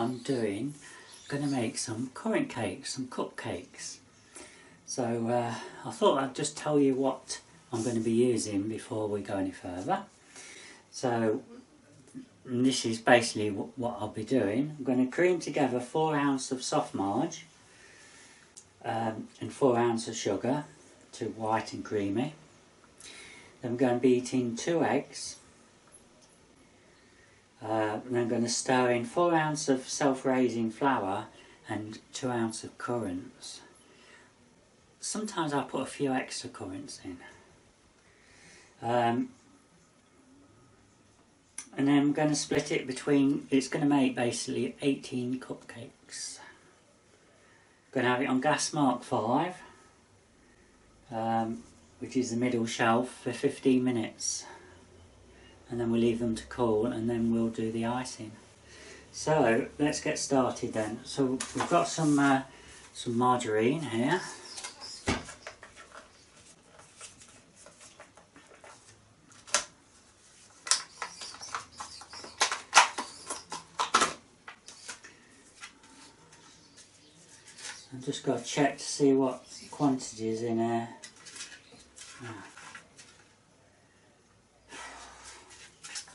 I'm going to make some currant cakes, some cupcakes. So I thought I'd just tell you what I'm going to be using before we go any further. So this is basically what I'll be doing. I'm going to cream together 4 ounces of soft marge and 4 ounces of sugar to white and creamy. Then I'm going to be eating 2 eggs. And I'm going to stir in 4 ounces of self-raising flour and 2 ounces of currants. Sometimes I put a few extra currants in. And then I'm going to split it between, it's going to make basically 18 cupcakes. I'm going to have it on gas mark 5, which is the middle shelf, for 15 minutes. And then we'll leave them to cool, and then we'll do the icing. So let's get started then. So we've got some margarine here. I've just got to check to see what quantity is in here.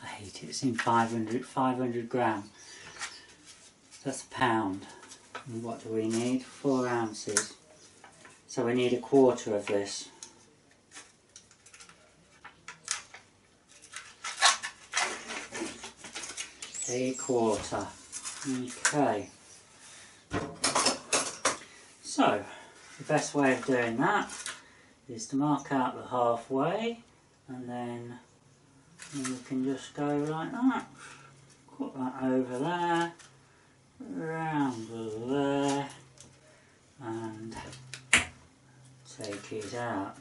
I hate it. It's in 500 gram. That's a pound. And what do we need? 4 ounces. So we need a quarter of this. A quarter. Okay. So, the best way of doing that is to mark out the halfway, and then we can just go like that. Put that over there, round there, and take it out.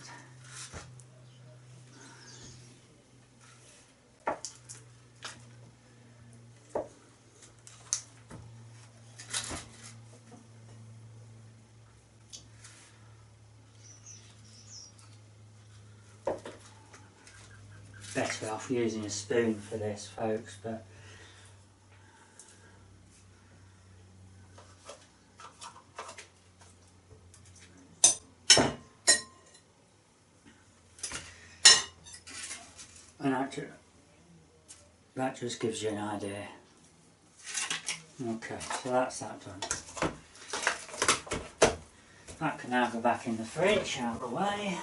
Better off using a spoon for this, folks, but and that just gives you an idea. Okay, so that's that done. That can now go back in the fridge, out of the way.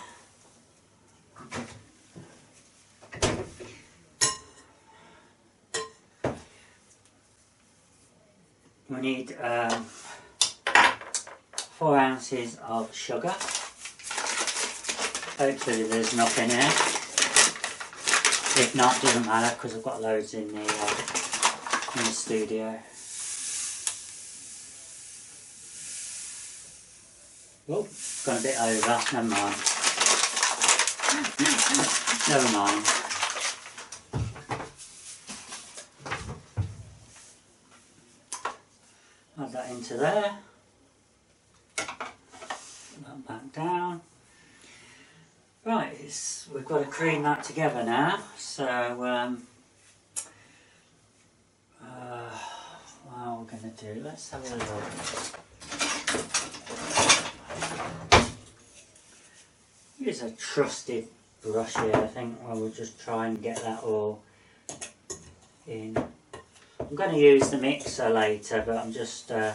We need 4 ounces of sugar. Hopefully there's enough in here. If not, it doesn't matter because I've got loads in the studio. Oh, gone a bit over. Never mind. Never mind. Add that into there. Put that back down. Right, we've got to cream that together now. So, what are we going to do? Let's have a look. Use a trusted brush here, I think. We'll just try and get that all in. I'm going to use the mixer later, but I'm just so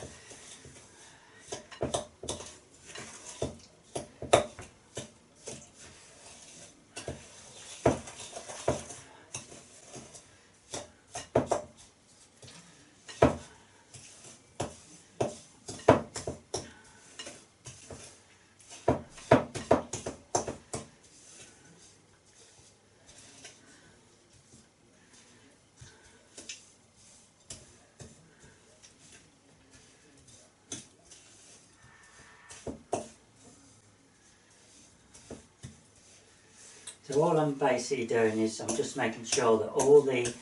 all I'm basically doing is I'm just making sure that all the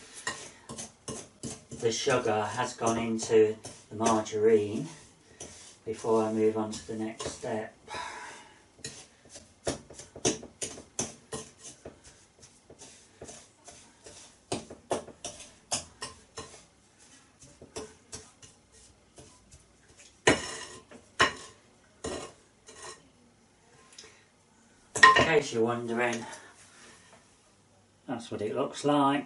sugar has gone into the margarine before I move on to the next step. case you're wondering, that's what it looks like.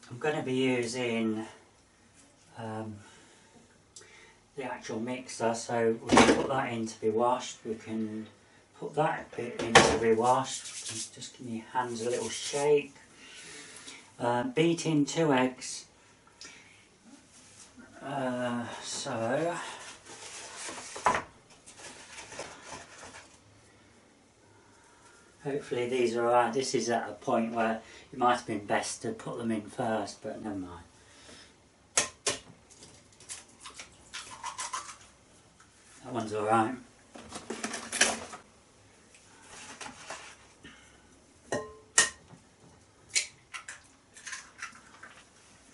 I'm going to be using the actual mixer, so we can put that in to be washed, we can put that bit in to be washed. Just give me your hands a little shake. Beat in 2 eggs. So hopefully these are alright. This is at a point where it might have been best to put them in first, but never mind. That one's alright.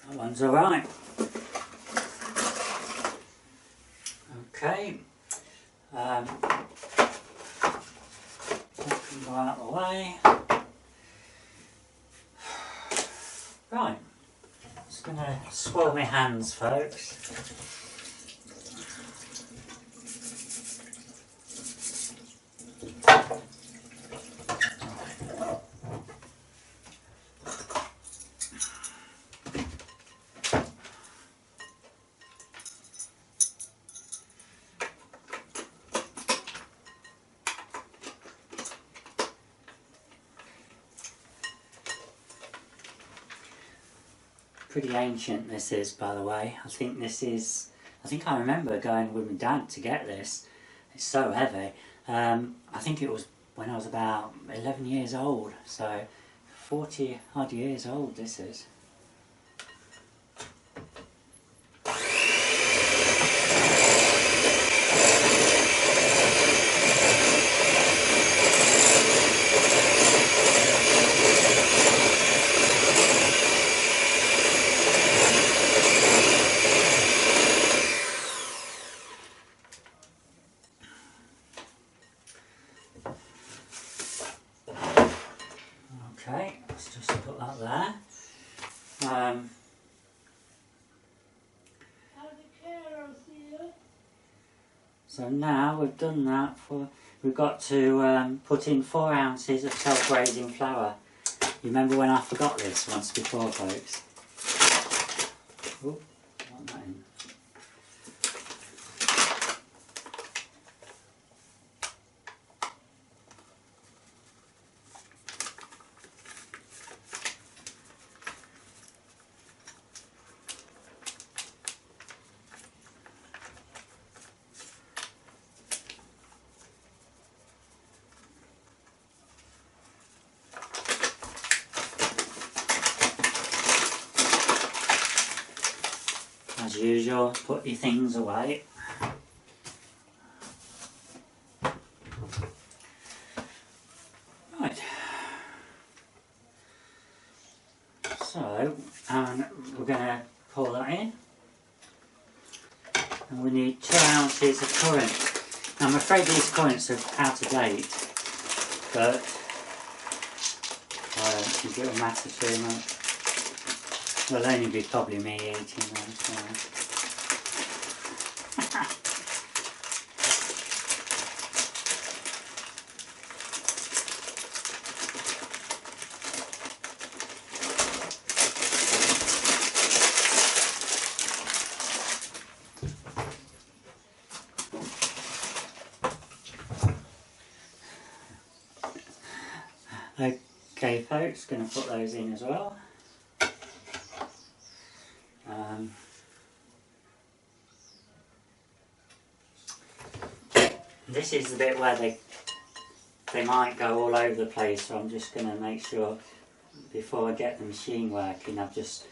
That one's alright. Okay. That can go out of the way. Right. Just going to swirl my hands, folks. Pretty ancient this is, by the way. I think I remember going with my dad to get this. It's so heavy. I think it was when I was about 11 years old, so 40 odd years old this is. Okay, let's just put that there. So now we've done that, we've got to put in 4 ounces of self-raising flour. You remember when I forgot this once before, folks? Ooh, put that in. As usual, put your things away. Right. So, we're going to pour that in. And we need 2 ounces of currant. Now, I'm afraid these currants are out of date, but I don't think it will matter too much. Will only be probably me eating them. So. Okay, folks, going to put those in as well. This is the bit where they might go all over the place, so I'm just going to make sure before I get the machine working I've just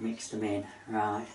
mixed them in. Right.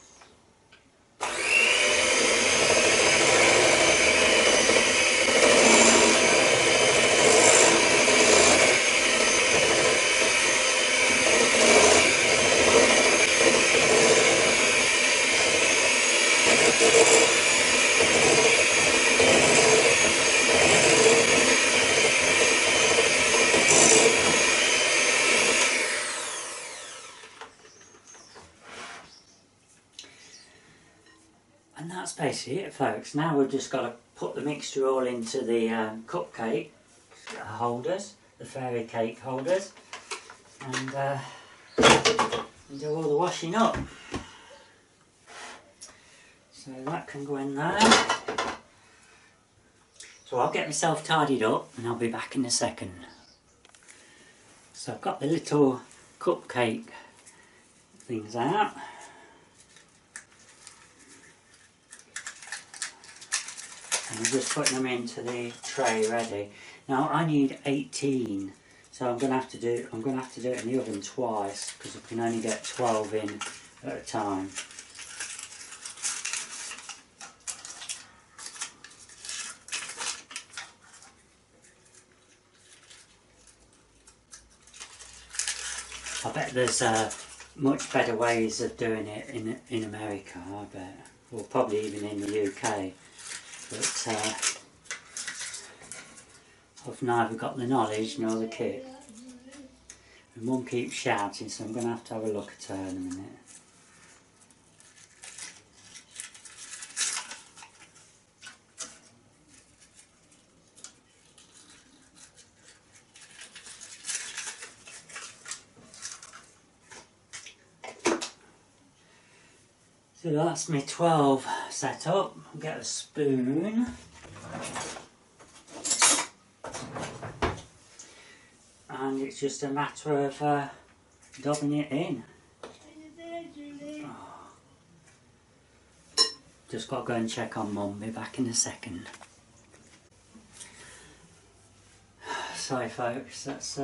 basically it, folks. Now we've just got to put the mixture all into the cupcake holders, the fairy cake holders, and do all the washing up. So that can go in there. So I'll get myself tidied up and I'll be back in a second. So I've got the little cupcake things out. And I'm just putting them into the tray ready. Now I need 18, so I'm going to have to do it in the oven twice because I can only get 12 in at a time. I bet there's much better ways of doing it in America, I bet. Or probably even in the UK. But I've neither got the knowledge nor the kit. And Mum keeps shouting, so I'm going to have a look at her in a minute. So that's my 12 set up. I'll get a spoon. And it's just a matter of dobbing it in. Oh. Just got to go and check on Mum. Be back in a second. Sorry folks, that's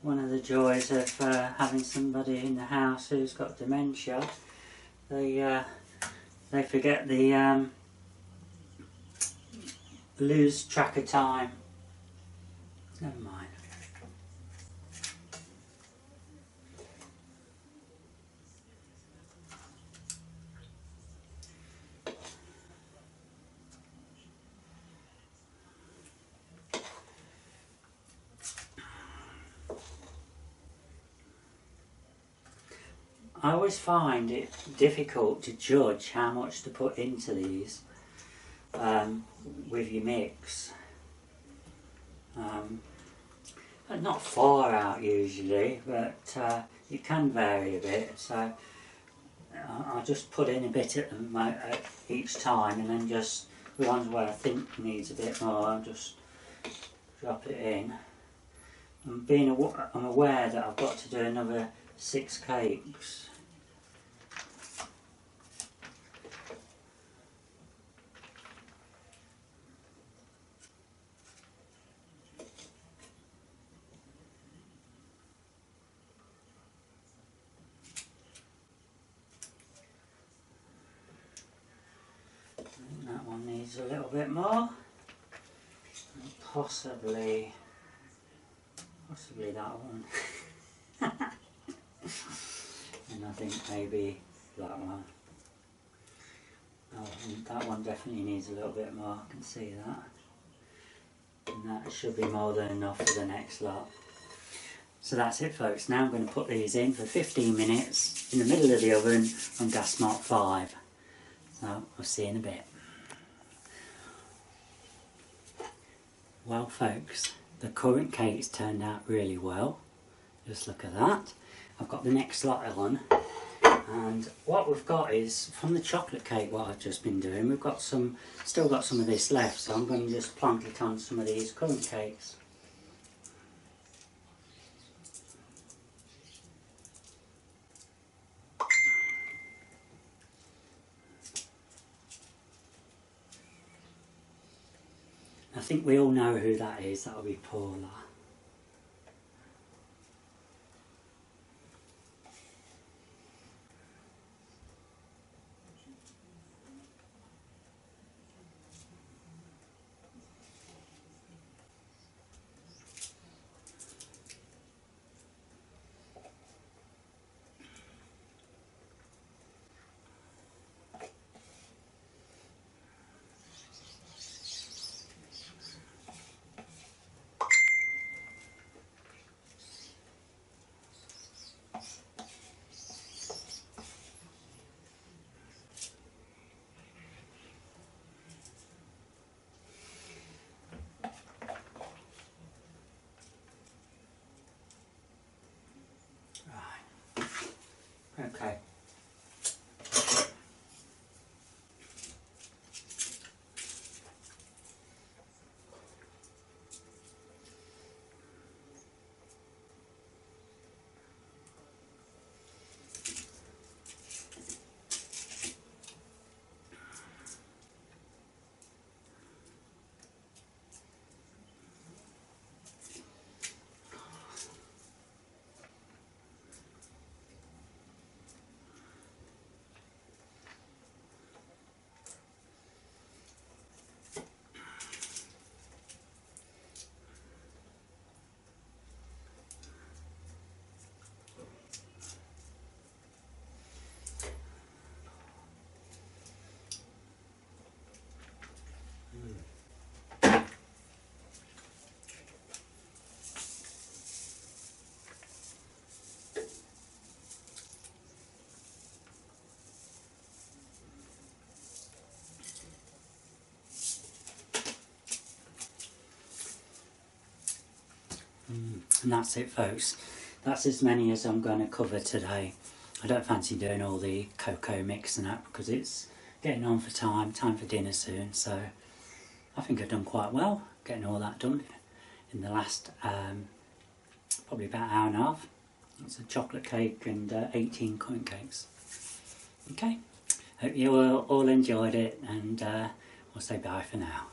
one of the joys of having somebody in the house who's got dementia. They forget the lose track of time. Never mind. I always find it difficult to judge how much to put into these with your mix. Not far out usually, but it can vary a bit, so I'll just put in a bit at each time, and then just the ones where I think needs a bit more, I'll just drop it in. I'm aware that I've got to do another 6 cakes. That one needs a little bit more, and possibly that one, and I think maybe that one. Oh, and that one definitely needs a little bit more, I can see that, and that should be more than enough for the next lot. So that's it folks, now I'm going to put these in for 15 minutes in the middle of the oven on gas mark 5. So I'll see you in a bit. Well folks, the currant cakes turned out really well. Just look at that. I've got the next lot on, and what we've got is from the chocolate cake what I've just been doing, we've got still got some of this left, so I'm going to just plonk it on some of these currant cakes. I think we all know who that is, that'll be Paula. And that's it, folks. That's as many as I'm going to cover today. I don't fancy doing all the cocoa mix and that because it's getting on for time for dinner soon. So I think I've done quite well getting all that done in the last probably about an hour and a half. It's a chocolate cake and 18 currant cakes. Okay, hope you all enjoyed it, and we'll say bye for now.